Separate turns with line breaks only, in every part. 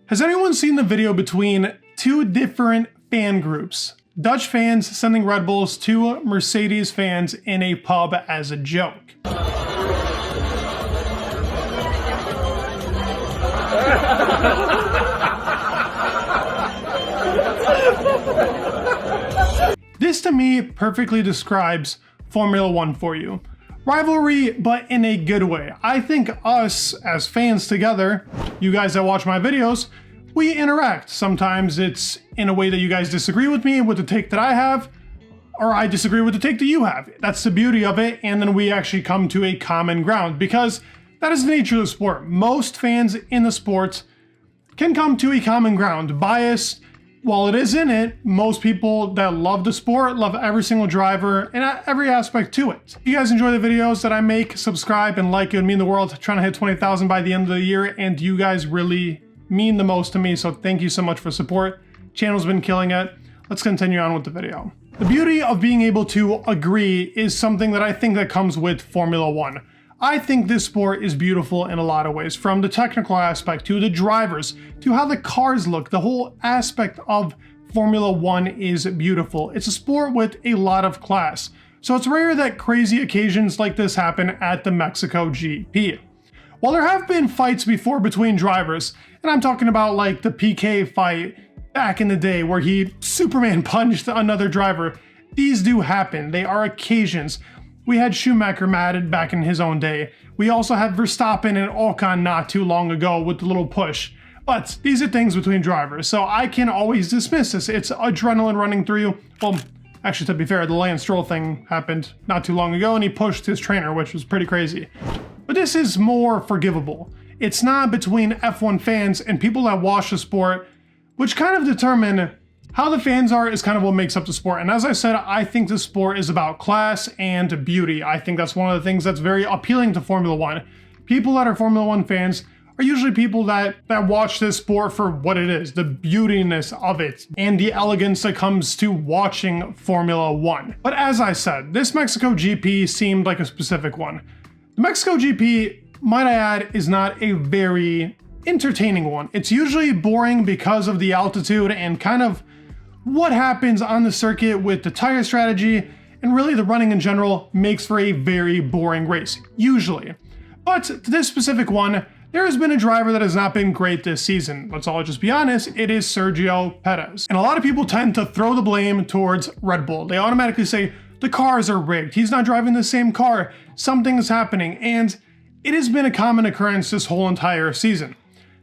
Has anyone seen the video between two different fan groups? Dutch fans sending Red Bulls to Mercedes fans in a pub as a joke. This to me perfectly describes Formula One for you. Rivalry, but in a good way. I think us as fans together, you guys that watch my videos, we interact. Sometimes it's in a way that you guys disagree with me, with the take that I have, or I disagree with the take that you have. That's the beauty of it, and then we actually come to a common ground, because that is the nature of the sport. Most fans in the sport can come to a common ground. Bias, while it is in it, most people that love the sport love every single driver and every aspect to it. If you guys enjoy the videos that I make, subscribe and like. It would mean the world. Trying to hit 20,000 by the end of the year, and you guys really mean the most to me, so thank you so much for support. Channel's been killing it. Let's continue on with the video. The beauty of being able to agree is something that I think that comes with Formula One. I think this sport is beautiful in a lot of ways, from the technical aspect to the drivers to how the cars look. The whole aspect of Formula One is beautiful. It's a sport with a lot of class, so it's rare that crazy occasions like this happen at the Mexico GP. While there have been fights before between drivers, and I'm talking about like the PK fight back in the day where he Superman punched another driver, these do happen. They are occasions. We had Schumacher mad back in his own day. We also had Verstappen and Ocon not too long ago with the little push. But these are things between drivers, so I can always dismiss this. It's adrenaline running through you. Well, actually, to be fair, the Lance Stroll thing happened not too long ago, and he pushed his trainer, which was pretty crazy. But this is more forgivable. It's not between F1 fans and people that watch the sport, which kind of determine how the fans are is kind of what makes up the sport. And as I said, I think the sport is about class and beauty. I think that's one of the things that's very appealing to Formula One. People that are Formula One fans are usually people that watch this sport for what it is, the beautiness of it, and the elegance that comes to watching Formula One. But as I said, this Mexico GP seemed like a specific one. The Mexico GP, might I add, is not a very entertaining one. It's usually boring because of the altitude and kind of what happens on the circuit with the tire strategy, and really the running in general makes for a very boring race, usually. But to this specific one, there has been a driver that has not been great this season. Let's all just be honest, it is Sergio Perez. And a lot of people tend to throw the blame towards Red Bull. They automatically say, the cars are rigged, he's not driving the same car, something is happening, and it has been a common occurrence this whole entire season.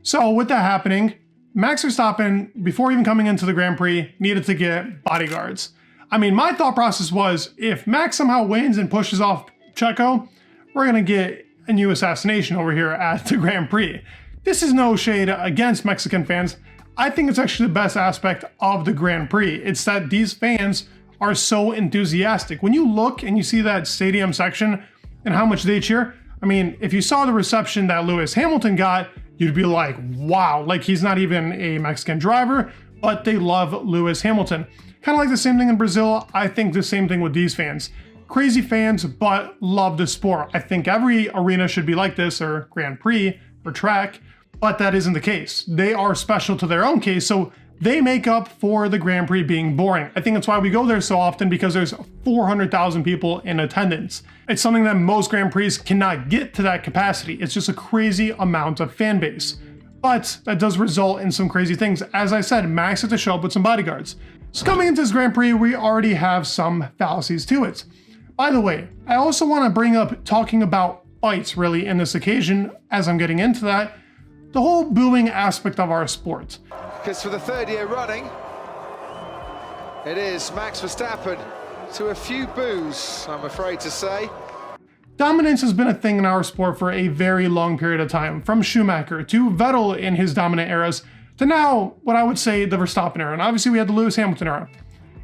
So with that happening, Max Verstappen, before even coming into the Grand Prix, needed to get bodyguards. I mean, my thought process was, if Max somehow wins and pushes off Checo, we're gonna get a new assassination over here at the Grand Prix. This is no shade against Mexican fans. I think it's actually the best aspect of the Grand Prix. It's that these fans are so enthusiastic. When you look and you see that stadium section and how much they cheer, I mean, if you saw the reception that Lewis Hamilton got, you'd be like, wow, like he's not even a Mexican driver, but they love Lewis Hamilton. Kind of like the same thing in Brazil. I think the same thing with these fans. Crazy fans, but love the sport. I think every arena should be like this, or Grand Prix, or track, but that isn't the case. They are special to their own case, so they make up for the Grand Prix being boring. I think that's why we go there so often, because there's 400,000 people in attendance. It's something that most Grand Prix cannot get to that capacity. It's just a crazy amount of fan base. But that does result in some crazy things. As I said, Max had to show up with some bodyguards. So coming into this Grand Prix, we already have some fallacies to it. By the way, I also want to bring up talking about fights really in this occasion, as I'm getting into that, the whole booing aspect of our sport.
Because for the third year running, it is Max Verstappen to a few boos, I'm afraid to say.
Dominance has been a thing in our sport for a very long period of time, from Schumacher to Vettel in his dominant eras, to now what I would say the Verstappen era, and obviously we had the Lewis Hamilton era.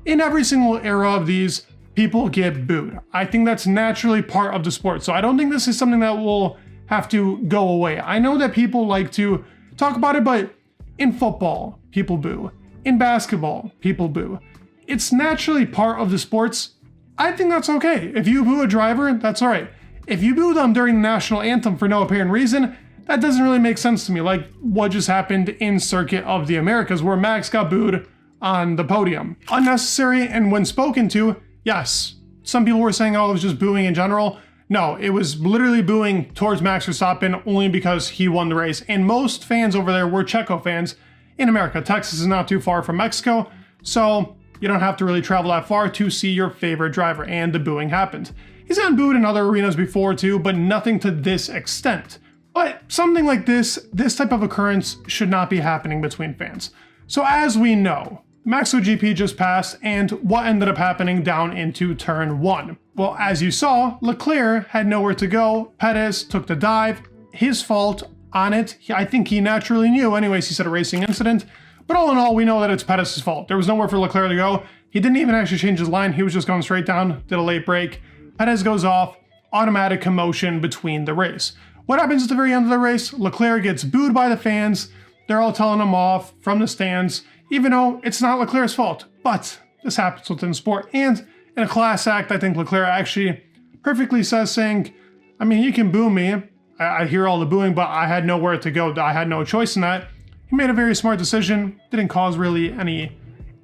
In every single era of these, people get booed. I think that's naturally part of the sport, so I don't think this is something that will have to go away. I know that people like to talk about it, but in football, people boo. In basketball, people boo. It's naturally part of the sports. I think that's okay. If you boo a driver, that's all right. If you boo them during the national anthem for no apparent reason, that doesn't really make sense to me. Like what just happened in Circuit of the Americas where Max got booed on the podium. Unnecessary, and when spoken to, yes, some people were saying, oh, it was just booing in general. No, it was literally booing towards Max Verstappen only because he won the race. And most fans over there were Checo fans in America. Texas is not too far from Mexico, so you don't have to really travel that far to see your favorite driver, and the booing happened. He's gotten booed in other arenas before too, but nothing to this extent. But something like this type of occurrence should not be happening between fans. So as we know, Mexico GP just passed, and what ended up happening down into turn 1? Well, as you saw, Leclerc had nowhere to go. Perez took the dive, his fault on it. I think he naturally knew. Anyways, he said a racing incident. But all in all, we know that it's Perez's fault. There was nowhere for Leclerc to go. He didn't even actually change his line. He was just going straight down, did a late break. Perez goes off, automatic commotion between the race. What happens at the very end of the race? Leclerc gets booed by the fans. They're all telling him off from the stands, even though it's not Leclerc's fault. But this happens within sport. And in a class act, I think Leclerc actually perfectly says, saying, I mean, you can boo me. I hear all the booing, but I had nowhere to go. I had no choice in that. He made a very smart decision. Didn't cause really any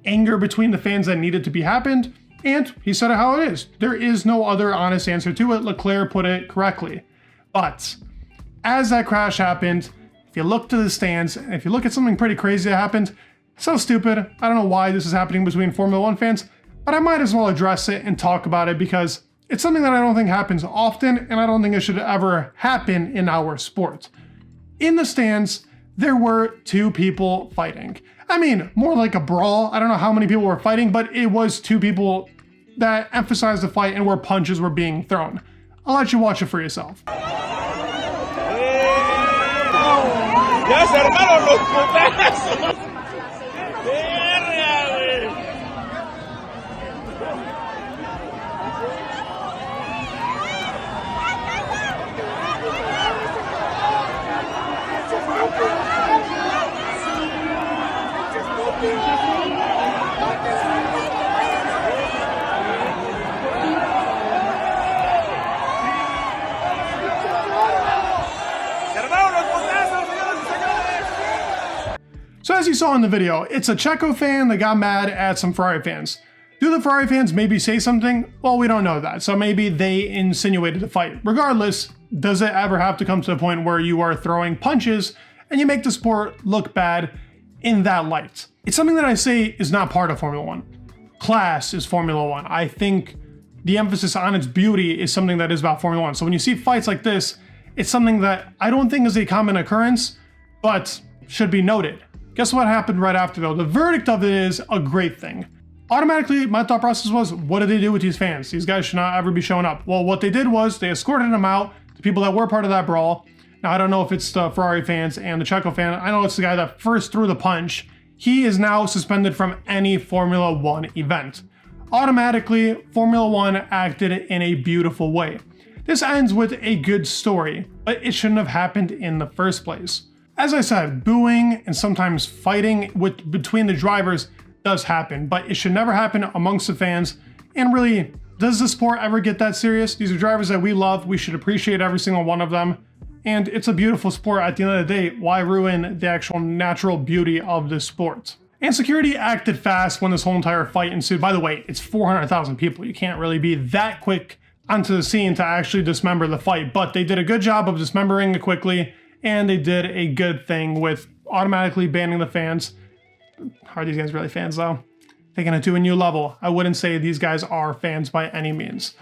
anger between the fans that needed to be happened. And he said it how it is. There is no other honest answer to it. Leclerc put it correctly. But as that crash happened, if you look to the stands, and if you look at something pretty crazy that happened, so stupid. I don't know why this is happening between Formula 1 fans, but I might as well address it and talk about it because it's something that I don't think happens often, and I don't think it should ever happen in our sport. In the stands, there were 2 people fighting. I mean, more like a brawl. I don't know how many people were fighting, but it was 2 people that emphasized the fight and where punches were being thrown. I'll let you watch it for yourself.
¡Ya se armaron los putazos! ¡Verga, güey!
So as you saw in the video, it's a Checo fan that got mad at some Ferrari fans. Do the Ferrari fans maybe say something? Well, we don't know that. So maybe they insinuated a fight. Regardless, does it ever have to come to the point where you are throwing punches and you make the sport look bad in that light? It's something that I say is not part of Formula 1. Class is Formula 1. I think the emphasis on its beauty is something that is about Formula 1. So when you see fights like this, it's something that I don't think is a common occurrence, but should be noted. Guess what happened right after though? The verdict of it is a great thing. Automatically, my thought process was, what did they do with these fans? These guys should not ever be showing up. Well, what they did was they escorted them out, the people that were part of that brawl. Now, I don't know if it's the Ferrari fans and the Checo fan. I know it's the guy that first threw the punch. He is now suspended from any Formula 1 event. Automatically, Formula 1 acted in a beautiful way. This ends with a good story, but it shouldn't have happened in the first place. As I said, booing and sometimes fighting between the drivers does happen, but it should never happen amongst the fans. And really, does the sport ever get that serious? These are drivers that we love. We should appreciate every single one of them. And it's a beautiful sport at the end of the day. Why ruin the actual natural beauty of this sport? And security acted fast when this whole entire fight ensued. By the way, it's 400,000 people. You can't really be that quick onto the scene to actually dismember the fight, but they did a good job of dismembering it quickly. And they did a good thing with automatically banning the fans. Are these guys really fans though? Taking it to a new level. I wouldn't say these guys are fans by any means.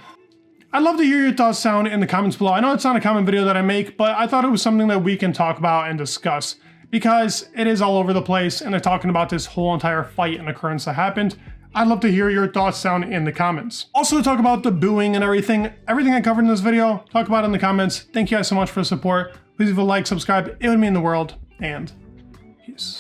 I'd love to hear your thoughts down in the comments below. I know it's not a common video that I make, but I thought it was something that we can talk about and discuss because it is all over the place and they're talking about this whole entire fight and occurrence that happened. I'd love to hear your thoughts down in the comments. Also to talk about the booing and everything I covered in this video, talk about it in the comments. Thank you guys so much for the support. Please leave a like, subscribe, it would mean the world, and peace.